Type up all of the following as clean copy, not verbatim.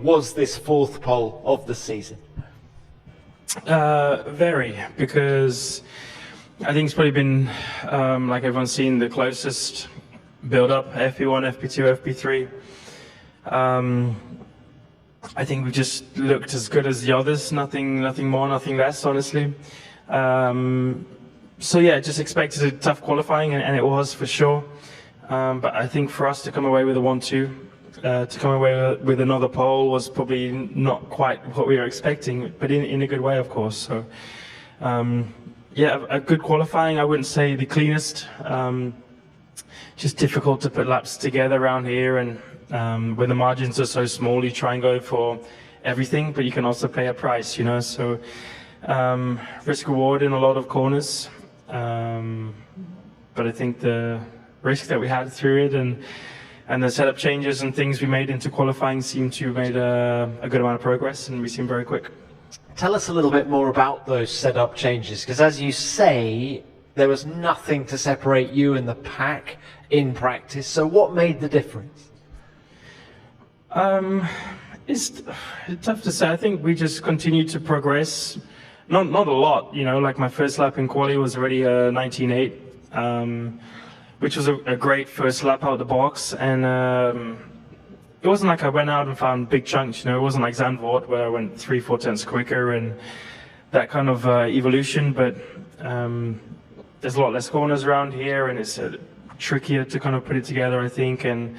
was this fourth pole of the season? Very, because I think it's probably been, like everyone's seen, the closest build-up, FP1, FP2, FP3. I think we just looked as good as the others, nothing more, nothing less, honestly. So yeah, just expected a tough qualifying, and it was for sure. But I think for us to come away with a 1-2, to come away with another pole was probably not quite what we were expecting, but in a good way, of course. So yeah, a good qualifying. I wouldn't say the cleanest. Just difficult to put laps together around here, and when the margins are so small, you try and go for everything, but you can also pay a price, you know. So risk reward in a lot of corners, but I think the risk that we had through it and the setup changes and things we made into qualifying seem to have made a good amount of progress, and we seem very quick. Tell us a little bit more about those setup changes, because as you say, there was nothing to separate you and the pack in practice. So what made the difference? It's tough to say. I think we just continued to progress. Not a lot, you know, like my first lap in quali was already 19.8, which was a great first lap out of the box. And it wasn't like I went out and found big chunks, you know, it wasn't like Zandvoort where I went 3-4 tenths quicker and that kind of evolution. But there's a lot less corners around here, and it's trickier to kind of put it together, I think. And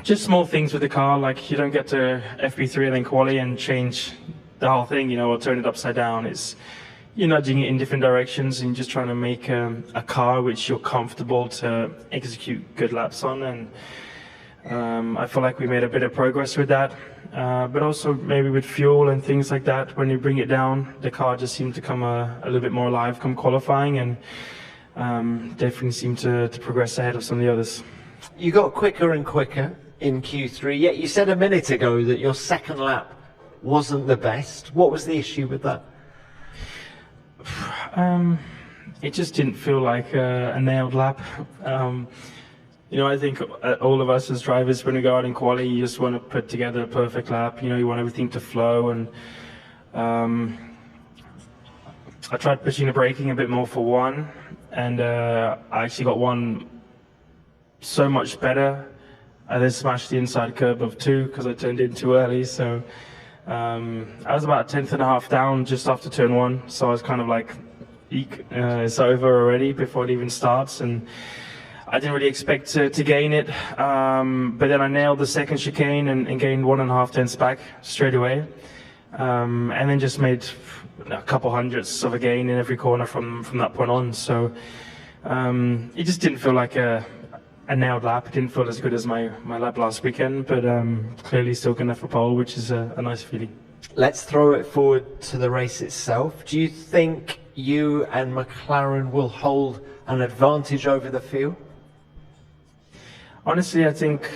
just small things with the car, like you don't get to FP3 and then quali and change the whole thing, you know, or turn it upside down. You're nudging it in different directions and just trying to make a car which you're comfortable to execute good laps on. And I feel like we made a bit of progress with that, but also maybe with fuel and things like that. When you bring it down, the car just seemed to come a little bit more alive come qualifying, and definitely seemed to progress ahead of some of the others. You got quicker and quicker in Q3, yet you said a minute ago that your second lap wasn't the best. What was the issue with that? It just didn't feel like a nailed lap. You know, I think all of us as drivers, when we go out in quali, you just want to put together a perfect lap. You know, you want everything to flow, and I tried pushing the braking a bit more for one, and I actually got one so much better. I then smashed the inside curb of 2 because I turned in too early. So I was about 1/10.5 down just after turn 1. So I was kind of like, eek, it's over already before it even starts. And I didn't really expect to gain it. But then I nailed the second chicane and gained 1.5 tenths back straight away. And then just made a couple hundredths of a gain in every corner from that point on. So it just didn't feel like a nailed lap. It didn't feel as good as my lap last weekend, but clearly still going for pole, which is a nice feeling. Let's throw it forward to the race itself. Do you think you and McLaren will hold an advantage over the field? Honestly, I think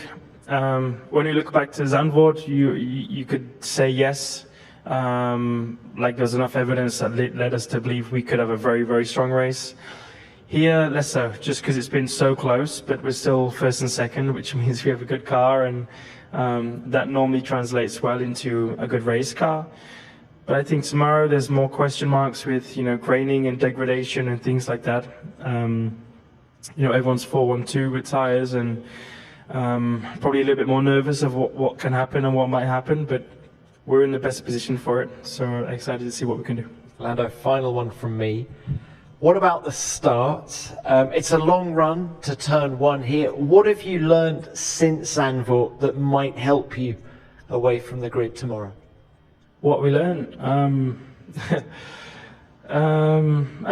when you look back to Zandvoort, you could say yes. Like there's enough evidence that led us to believe we could have a very, very strong race. Here, less so, just because it's been so close, but we're still first and second, which means we have a good car, and that normally translates well into a good race car. But I think tomorrow there's more question marks with, you know, graining and degradation and things like that. You know, everyone's 4-1-2 with tires, and probably a little bit more nervous of what can happen and what might happen, but we're in the best position for it, so excited to see what we can do. Lando, final one from me. What about the start? It's a long run to turn 1 here. What have you learned since Zandvoort that might help you away from the grid tomorrow? What we learned? I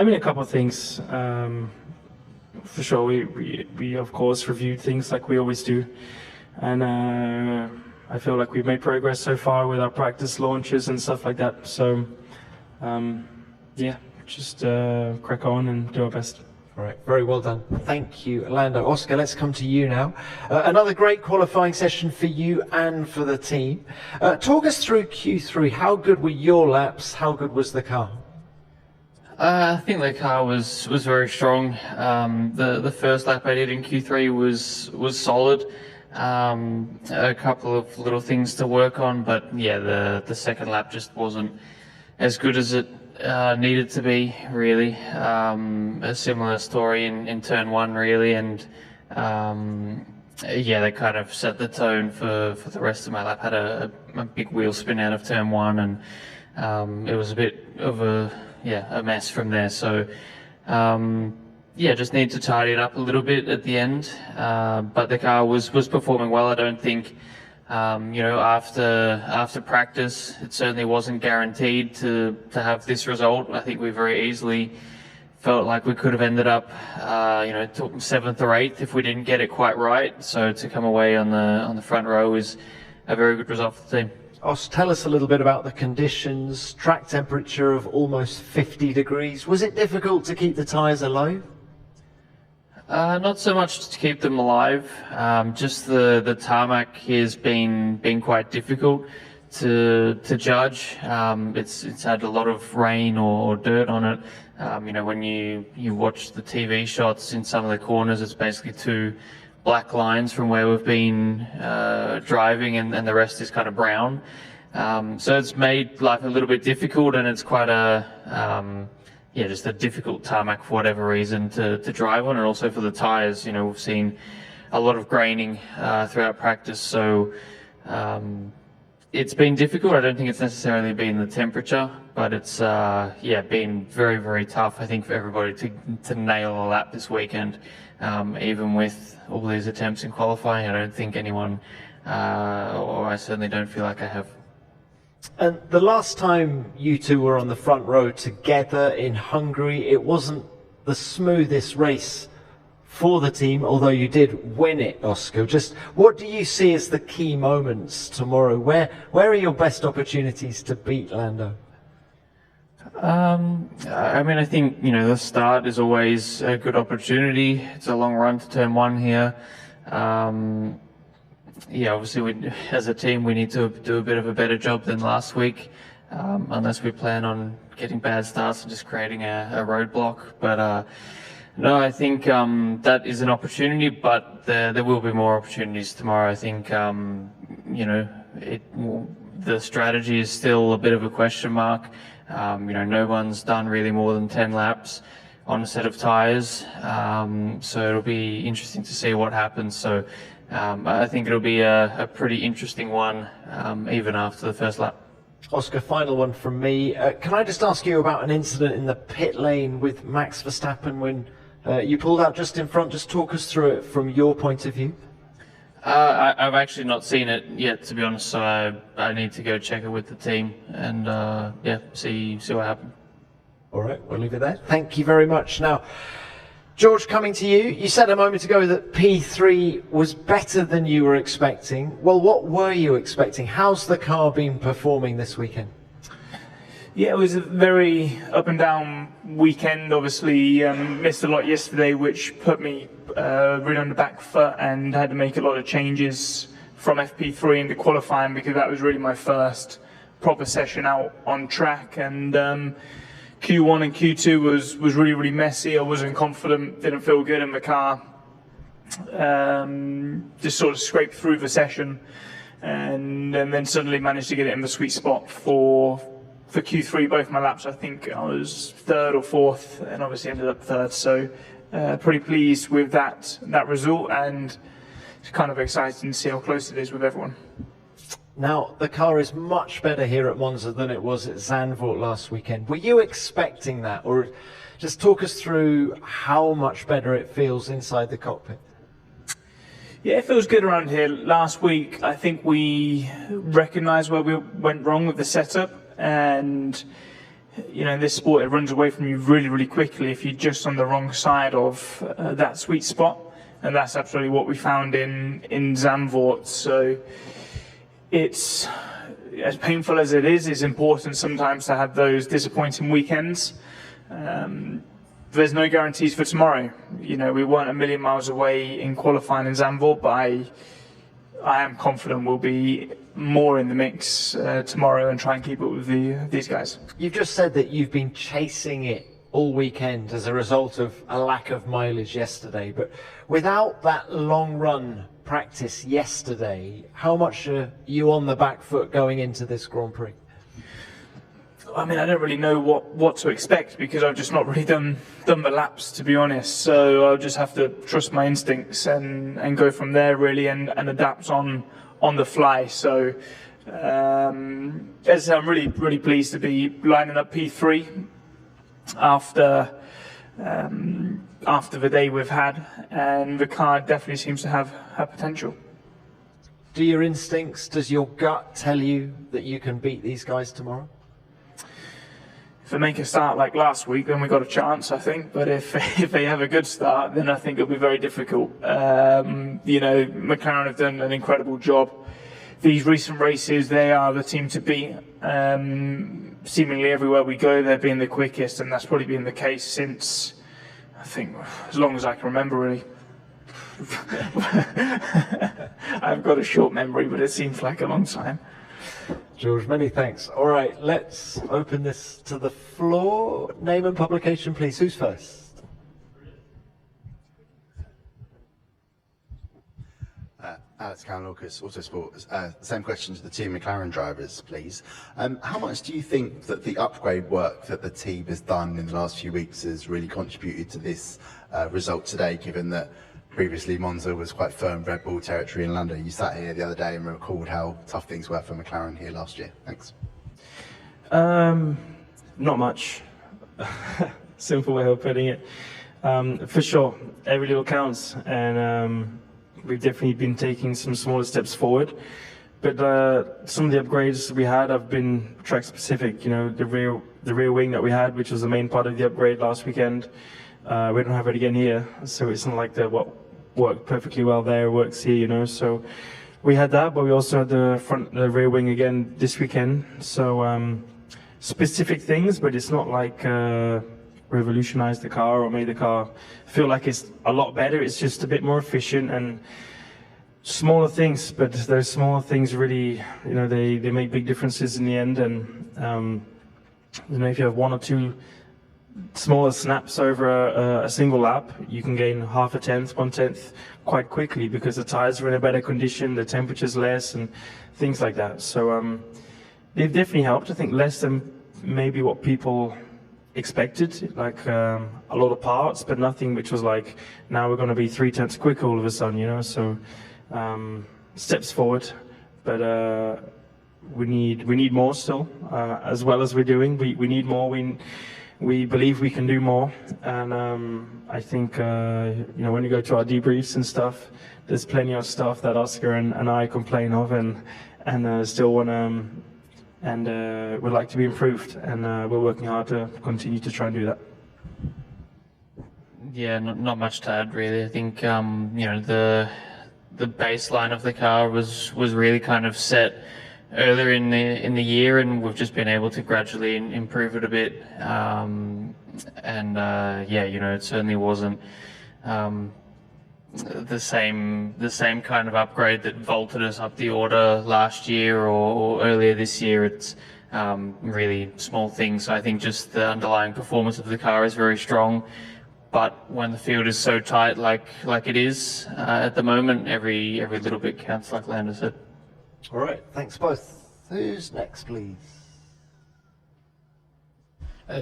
mean, a couple of things. For sure, we of course reviewed things like we always do, and I feel like we've made progress so far with our practice launches and stuff like that. So, yeah. Just crack on and do our best. All right, very well done. Thank you, Lando. Oscar, let's come to you now. Another great qualifying session for you and for the team. Talk us through Q3. How good were your laps? How good was the car? I think the car was very strong. The first lap I did in Q3 was solid. A couple of little things to work on, but yeah, the second lap just wasn't as good as it needed to be, really. A similar story in turn one, really, and yeah, they kind of set the tone for the rest of my lap. Had a big wheel spin out of turn one, and it was a bit of a mess from there. So yeah, just need to tidy it up a little bit at the end. But the car was performing well. I don't think after practice, it certainly wasn't guaranteed to have this result. I think we very easily felt like we could have ended up, seventh or eighth if we didn't get it quite right. So to come away on the front row is a very good result for the team. Tell us a little bit about the conditions. Track temperature of almost 50 degrees. Was it difficult to keep the tyres alive? Not so much to keep them alive. Just the tarmac has been quite difficult to judge. It's had a lot of rain or dirt on it. When you watch the TV shots in some of the corners, it's basically two black lines from where we've been driving, and the rest is kind of brown. So it's made life a little bit difficult, and it's quite just a difficult tarmac for whatever reason to drive on, and also for the tyres. We've seen a lot of graining throughout practice, so it's been difficult. I don't think it's necessarily been the temperature, but it's been very, very tough, I think, for everybody to nail a lap this weekend. Even with all these attempts in qualifying, I don't think anyone, or I certainly don't feel like I have. And the last time you two were on the front row together in Hungary, it wasn't the smoothest race for the team, although you did win it, Oscar. Just what do you see as the key moments tomorrow? Where are your best opportunities to beat Lando? I think, the start is always a good opportunity. It's a long run to turn one here. Obviously, as a team, we need to do a bit of a better job than last week, unless we plan on getting bad starts and just creating a roadblock. But no, I think that is an opportunity, but there will be more opportunities tomorrow. I think, the strategy is still a bit of a question mark. No one's done really more than 10 laps on a set of tyres, so it'll be interesting to see what happens. So I think it'll be a pretty interesting one, even after the first lap. Oscar, final one from me. Can I just ask you about an incident in the pit lane with Max Verstappen when you pulled out just in front? Just talk us through it from your point of view. I've actually not seen it yet, to be honest, so I need to go check it with the team and see what happened. All right, we'll leave it there. Thank you very much. Now, George, coming to you, you said a moment ago that P3 was better than you were expecting. Well, what were you expecting? How's the car been performing this weekend? Yeah, it was a very up and down weekend. Obviously, missed a lot yesterday, which put me really on the back foot, and had to make a lot of changes from FP3 into qualifying, because that was really my first proper session out on track. And Q1 and Q2 was really, really messy. I wasn't confident, didn't feel good in the car. Just sort of scraped through the session, and then suddenly managed to get it in the sweet spot for Q3. Both my laps, I think I was third or fourth, and obviously ended up third. So pretty pleased with that result, and it's kind of exciting to see how close it is with everyone. Now, the car is much better here at Monza than it was at Zandvoort last weekend. Were you expecting that? Or just talk us through how much better it feels inside the cockpit. Yeah, it feels good around here. Last week, I think we recognised where we went wrong with the setup, and in this sport, it runs away from you really, really quickly if you're just on the wrong side of that sweet spot, and that's absolutely what we found in Zandvoort. So it's, as painful as it is, it's important sometimes to have those disappointing weekends. There's no guarantees for tomorrow. We weren't a million miles away in qualifying in Zandvoort, but I am confident we'll be more in the mix tomorrow and try and keep up with these guys. You've just said that you've been chasing it all weekend as a result of a lack of mileage yesterday. But without that long run practice yesterday, how much are you on the back foot going into this Grand Prix? I mean, I don't really know what to expect because I've just not really done the laps, to be honest. So I'll just have to trust my instincts and go from there really and adapt on the fly. So as I say, I'm really pleased to be lining up P3 after the day we've had, and the car definitely seems to have potential. Do your instincts, does your gut tell you that you can beat these guys tomorrow? If they make a start like last week, then we got a chance, I think. But if they have a good start, then I think it'll be very difficult. You know, McLaren have done an incredible job. These recent races, they are the team to beat. Seemingly everywhere we go, they're being the quickest, and that's probably been the case since, I think, as long as I can remember, really. I've got a short memory, but it seems like a long time. George, many thanks. All right, let's open this to the floor. Name and publication, please. Who's first? Alex Cowan-Lucas, Autosport. Same question to the two McLaren drivers, please. How much do you think that the upgrade work that the team has done in the last few weeks has really contributed to this result today, given that previously Monza was quite firm Red Bull territory in London? You sat here the other day and recalled how tough things were for McLaren here last year. Thanks. Not much. Simple way of putting it. For sure, every little counts, and we've definitely been taking some smaller steps forward. But some of the upgrades we had have been track specific. You know, the rear wing that we had, which was the main part of the upgrade last weekend. We don't have it again here, so it's not like what worked perfectly well there works here, you know. So we had that, but we also had the rear wing again this weekend. So specific things, but it's not like revolutionized the car or made the car feel like it's a lot better. It's just a bit more efficient and smaller things, but those smaller things really, you know, they make big differences in the end. And you know, if you have one or two smaller snaps over a single lap, you can gain half a tenth, 1/10 quite quickly because the tires are in a better condition, the temperature's less, and things like that. So they've definitely helped. I think less than maybe what people expected, like a lot of parts, but nothing which was like, now we're going to be 3/10 quicker all of a sudden, you know. So steps forward, but we need more still, as well as we're doing. We need more. We believe we can do more, and I think you know, when you go to our debriefs and stuff, there's plenty of stuff that Oscar and I complain of, and still want to, and would like to be improved, and we're working hard to continue to try and do that. Yeah, not much to add really. I think you know, the baseline of the car was really kind of set earlier in the year, and we've just been able to gradually improve it a bit. Yeah, you know, it certainly wasn't the same kind of upgrade that vaulted us up the order last year or earlier this year. It's really small things. So I think just the underlying performance of the car is very strong. But when the field is so tight, like it is at the moment, every little bit counts, like Lando said. All right, thanks both. Who's next, please?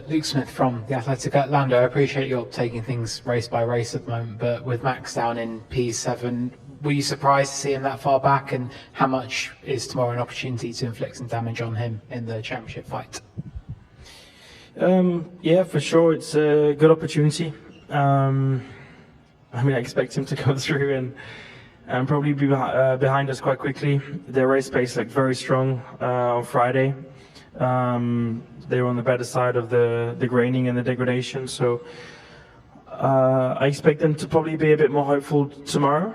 Luke Smith from The Athletic. Lando, I appreciate you're taking things race by race at the moment, but with Max down in P7, were you surprised to see him that far back, and how much is tomorrow an opportunity to inflict some damage on him in the championship fight? Yeah, for sure, it's a good opportunity. I mean, I expect him to go through and probably be behind us quite quickly. Their race pace looked very strong on Friday. They were on the better side of the graining and the degradation, so I expect them to probably be a bit more hopeful tomorrow.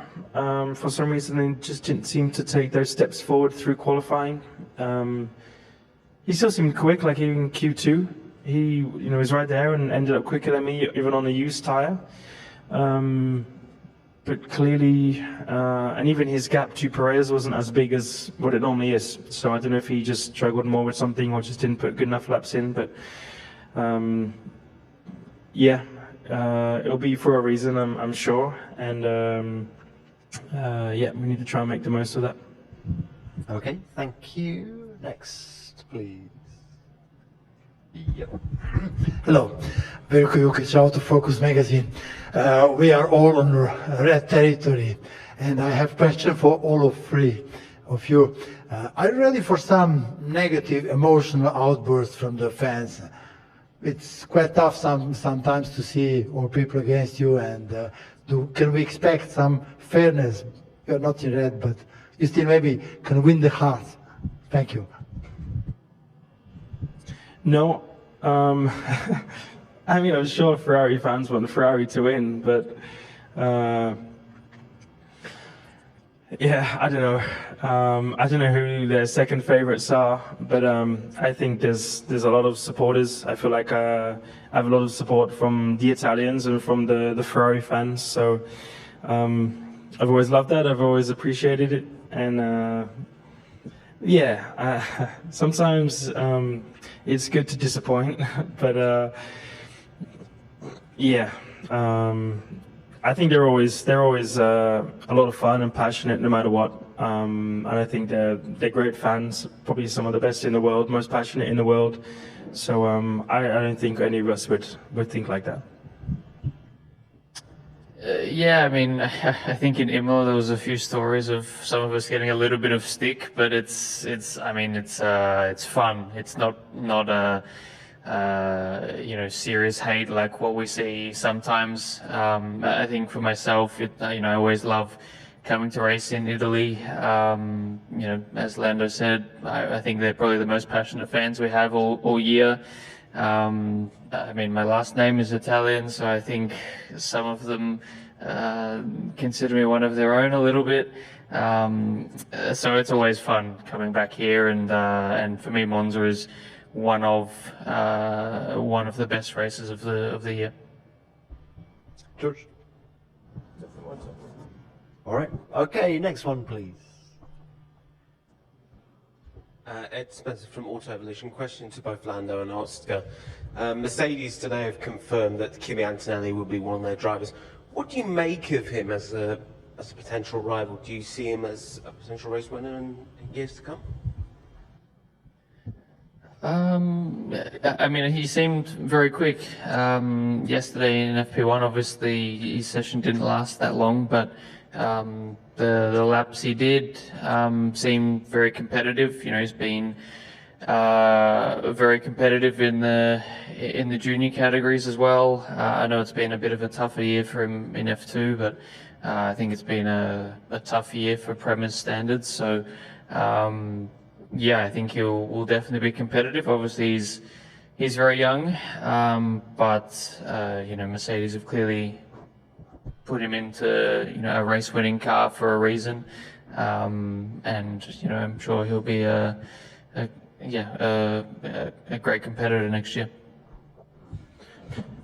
For some reason, they just didn't seem to take those steps forward through qualifying. He still seemed quick, like even Q2. He, was right there and ended up quicker than me, even on a used tire. But clearly, and even his gap to Perez wasn't as big as what it normally is. So I don't know if he just struggled more with something or just didn't put good enough laps in. But yeah, it'll be for a reason, I'm sure, and yeah, we need to try and make the most of that. Okay, thank you. Next, please. Yep. Hello, very quick, shout to Focus Magazine. We are all on red territory, and I have question for all of three of you. Are you ready for some negative emotional outbursts from the fans? It's quite tough sometimes to see all people against you, and can we expect some fairness? You're not in red, but you still maybe can win the heart. Thank you. No, I mean, I'm sure Ferrari fans want Ferrari to win, but yeah, I don't know. I don't know who their second favorites are, but I think there's a lot of supporters. I feel like I have a lot of support from the Italians and from the Ferrari fans. So I've always loved that. I've always appreciated it, and yeah, sometimes it's good to disappoint, but yeah, I think they're always a lot of fun and passionate no matter what, and I think they're great fans, probably some of the best in the world, most passionate in the world. So I don't think any of us would think like that. Yeah, I mean, I think in Imola there was a few stories of some of us getting a little bit of stick, but it's fun. It's not you know, serious hate like what we see sometimes. I think for myself, you know, I always love coming to race in Italy. You know, as Lando said, I think they're probably the most passionate fans we have all year. I mean, my last name is Italian, so I think some of them consider me one of their own a little bit. So it's always fun coming back here, and for me, Monza is one of the best races of the year. George. All right. Okay, next one, please. Ed Spencer from Auto Evolution. Question to both Lando and Oscar. Mercedes today have confirmed that Kimi Antonelli will be one of their drivers. What do you make of him as a potential rival? Do you see him as a potential race winner in years to come? I mean, he seemed very quick. Yesterday in FP1, obviously his session didn't last that long, but the laps he did seemed very competitive. You know, he's been very competitive in the junior categories as well. I know it's been a bit of a tougher year for him in F2, but I think it's been a tough year for Prema's standards. So yeah, I think will definitely be competitive. Obviously, he's very young, but you know, Mercedes have clearly put him into, you know, a race-winning car for a reason, and you know, I'm sure he'll be a great competitor next year.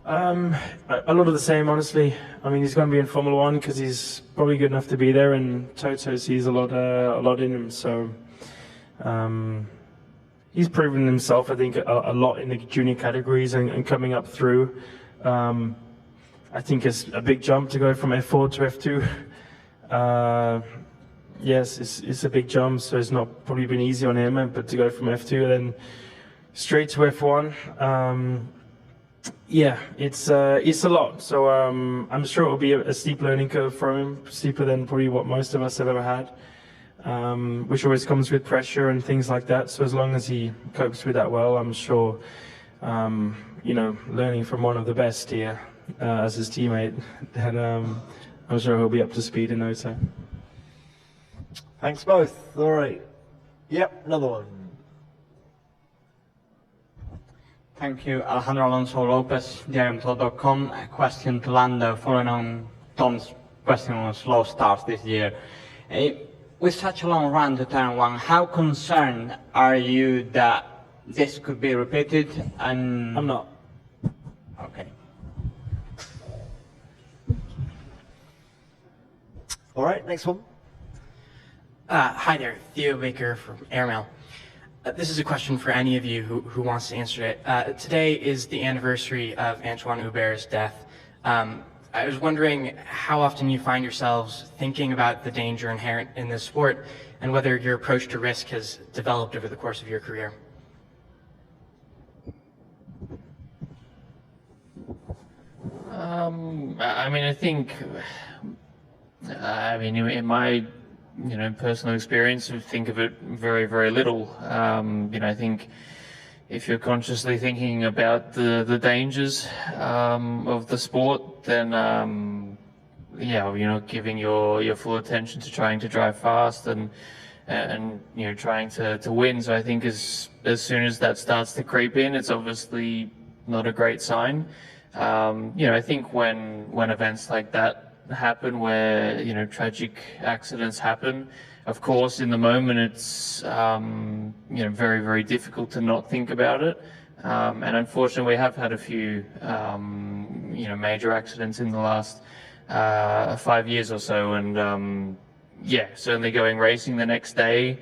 A lot of the same, honestly. I mean, he's going to be in Formula One because he's probably good enough to be there, and Toto sees a lot in him. So he's proven himself, I think, a lot in the junior categories and coming up through. I think it's a big jump to go from F4 to F2. Yes, it's a big jump, so it's not probably been easy on him, but to go from F2 and then straight to F1, yeah, it's a lot. So I'm sure it will be a steep learning curve for him, steeper than probably what most of us have ever had, which always comes with pressure and things like that. So as long as he copes with that well, I'm sure, you know, learning from one of the best here as his teammate, that I'm sure he'll be up to speed in no time. Thanks both. All right. Yep, another one. Thank you, Alejandro Alonso Lopez, diariomtotal.com. A question to Lando, following on Tom's question on slow starts this year. With such a long run to turn one, how concerned are you that this could be repeated? And I'm not. Okay. All right, next one. Hi there, Theo Baker from Airmail. This is a question for any of you who wants to answer it. Today is the anniversary of Antoine Hubert's death. I was wondering how often you find yourselves thinking about the danger inherent in this sport and whether your approach to risk has developed over the course of your career. I mean, I think, in my, personal experience, I think of it very, very little. I think if you're consciously thinking about the dangers of the sport, then, you're not giving your full attention to trying to drive fast and trying to win. So I think as soon as that starts to creep in, it's obviously not a great sign. I think when events like that happen, where tragic accidents happen, of course in the moment it's very, very difficult to not think about it, and unfortunately we have had a few major accidents in the last 5 years or so, and certainly going racing the next day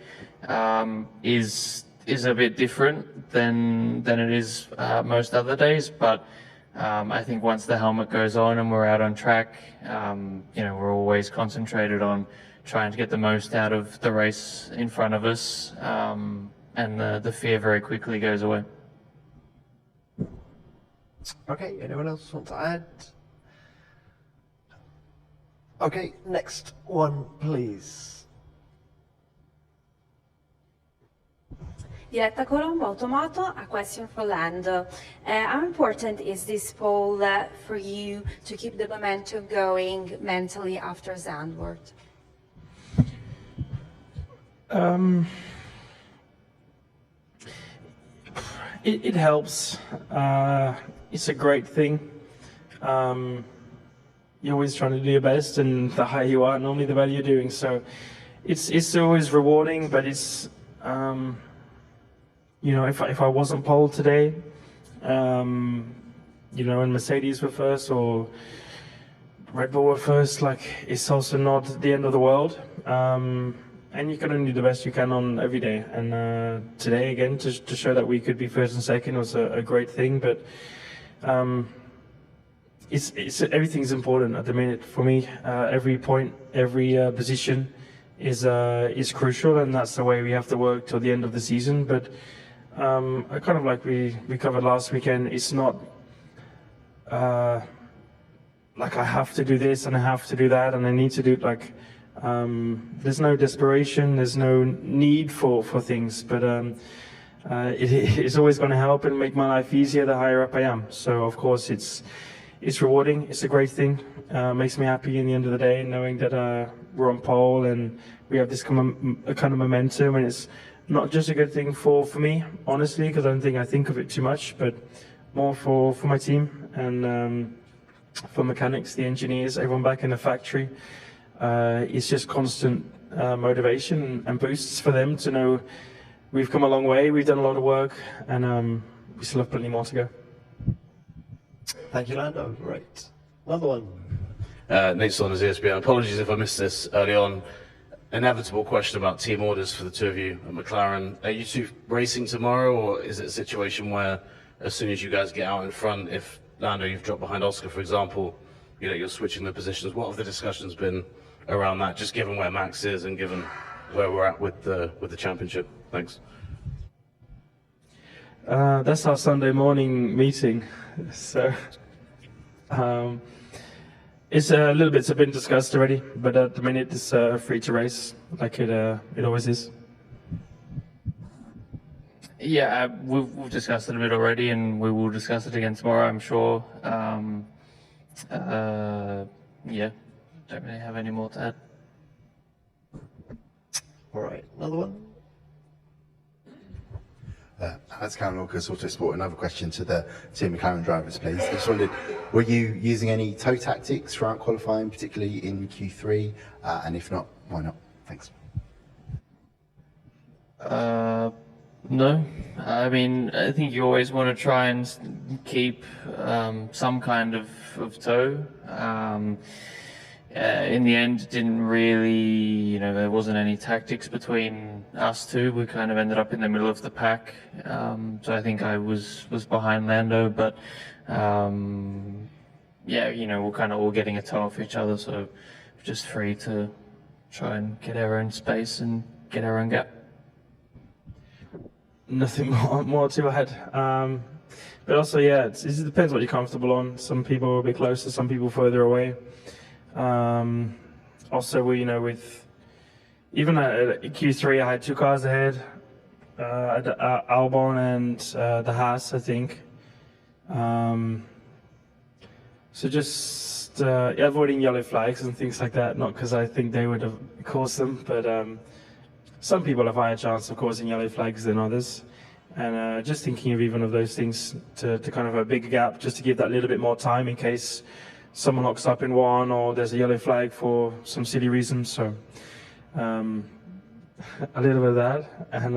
is a bit different than it is most other days, but I think once the helmet goes on and we're out on track, we're always concentrated on trying to get the most out of the race in front of us, and the fear very quickly goes away. Okay, anyone else want to add? Okay, next one, please. Diretta Colombo, Automoto, a question for Lando. How important is this pole for you to keep the momentum going mentally after Zandvoort? It helps. It's a great thing. You're always trying to do your best, and the higher you are, normally the better you're doing. So it's always rewarding, but it's if I wasn't pole today, and Mercedes were first or Red Bull were first, it's also not the end of the world. And you can only do the best you can on every day. And today, again, to show that we could be first and second was a great thing. But it's everything's important at the minute for me. Every point, every position is crucial, and that's the way we have to work till the end of the season. But kind of like we covered last weekend, it's not like I have to do this and I have to do that and I need to do it. There's no desperation, there's no need for things, but it's always going to help and make my life easier the higher up I am. So of course it's rewarding, it's a great thing, makes me happy in the end of the day knowing that we're on pole and we have this kind of momentum, and it's not just a good thing for me, honestly, because I don't think I think of it too much, but more for my team and for mechanics, the engineers, everyone back in the factory. It's just constant motivation and boosts for them to know we've come a long way, we've done a lot of work, and we still have plenty more to go. Thank you, Lando. Right. Another one. Nate Saunders, ESPN. Apologies if I missed this early on. Inevitable question about team orders for the two of you at McLaren. Are you two racing tomorrow, or is it a situation where as soon as you guys get out in front, if Lando, you've dropped behind Oscar, for example, you're switching the positions? What have the discussions been around that, just given where Max is and given where we're at with the championship? Thanks. That's our Sunday morning meeting. So it's a little bit been discussed already, but at the minute it's free to race, like it always is. Yeah, we've discussed it a bit already, and we will discuss it again tomorrow, I'm sure. Don't really have any more to add. All right, another one. Alex Lucas, Autosport. Another question to the Team McLaren drivers, please. I just wondered, were you using any tow tactics throughout qualifying, particularly in Q3? And if not, why not? Thanks. No. I mean, I think you always want to try and keep some kind of tow. in the end, it didn't really, there wasn't any tactics between us two. We kind of ended up in the middle of the pack. So I think I was behind Lando, but yeah, we're kind of all getting a toe off each other, so just free to try and get our own space and get our own gap. Nothing more to add. But also, yeah, it depends what you're comfortable on. Some people are a bit closer, some people further away. Also, with even at Q3, I had 2 cars ahead, Albon and the Haas, I think. So just avoiding yellow flags and things like that, not because I think they would have caused them, but some people have a higher chance of causing yellow flags than others. And just thinking of even of those things to kind of a bigger gap, just to give that little bit more time in case someone locks up in one or there's a yellow flag for some silly reasons. So a little bit of that. And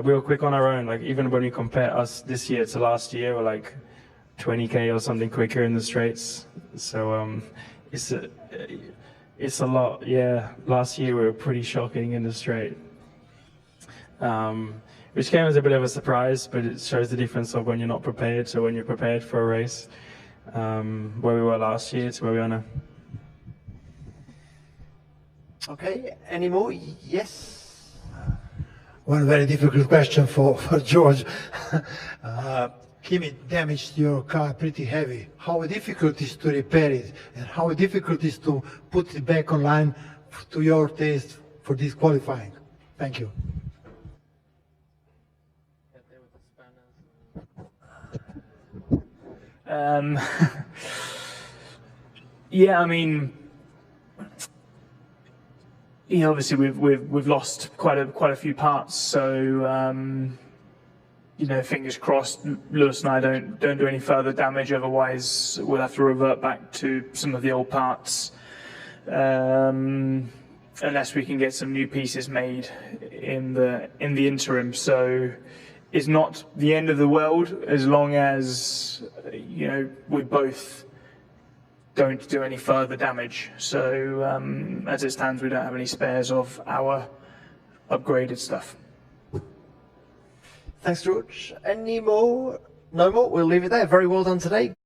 we were quick on our own. Like even when we compare us this year to last year, we're like 20k or something quicker in the straights. So it's a lot. Yeah, last year we were pretty shocking in the straight. Which came as a bit of a surprise, but it shows the difference of when you're not prepared to when you're prepared for a race. Where we were last year to where we are now. Okay, any more? Yes. One very difficult question for George. Kimi damaged your car pretty heavy. How difficult is to repair it, and how difficult is to put it back online to your taste for this qualifying? Thank you. Yeah, I mean, obviously we've lost quite a few parts, so fingers crossed Lewis and I don't do any further damage. Otherwise, we'll have to revert back to some of the old parts, unless we can get some new pieces made in the interim. So it's not the end of the world as long as we both don't do any further damage. So as it stands, we don't have any spares of our upgraded stuff. Thanks, George. Any more? No more? We'll leave it there. Very well done today.